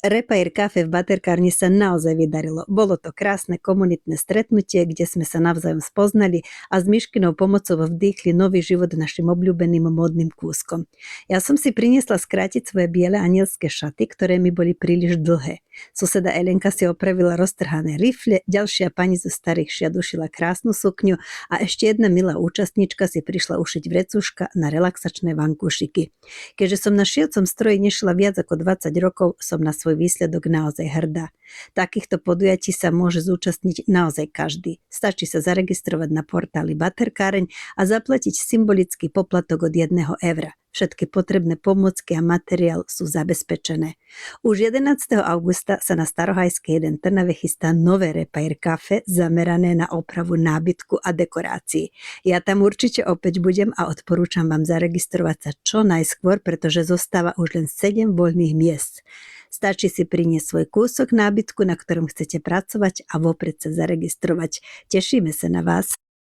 Repair Cafe v Baterkárni sa naozaj vydarilo. Bolo to krásne komunitné stretnutie, kde sme sa navzájom spoznali a s Myškinou pomocou vdýchli nový život našim obľúbeným módnym kúskom. Ja som si priniesla skrátiť svoje biele anielské šaty, ktoré mi boli príliš dlhé. Suseda Elenka si opravila roztrhané rifle, ďalšia pani zo starých šiat ušila krásnu sukňu a ešte jedna milá účastníčka si prišla ušiť vrecuška na relaxačné vankúšiky. Keďže som na šiacom stroji nešla viac ako 20 rokov, som na svoj výsledok naozaj hrdá. Takýchto podujatí sa môže zúčastniť naozaj každý. Stačí sa zaregistrovať na portáli Baterkáreň a zaplatiť symbolický poplatok od 1 eura. Všetky potrebné pomôcky a materiál sú zabezpečené. Už 11. augusta sa na Starohajskej 1 Trnave chystá nové Repair Cafe zamerané na opravu nábytku a dekorácií. Ja tam určite opäť budem a odporúčam vám zaregistrovať sa čo najskôr, pretože zostáva už len 7 voľných miest. Stačí si priniesť svoj kúsok nábytku, na ktorom chcete pracovať a vopred sa zaregistrovať. Tešíme sa na vás.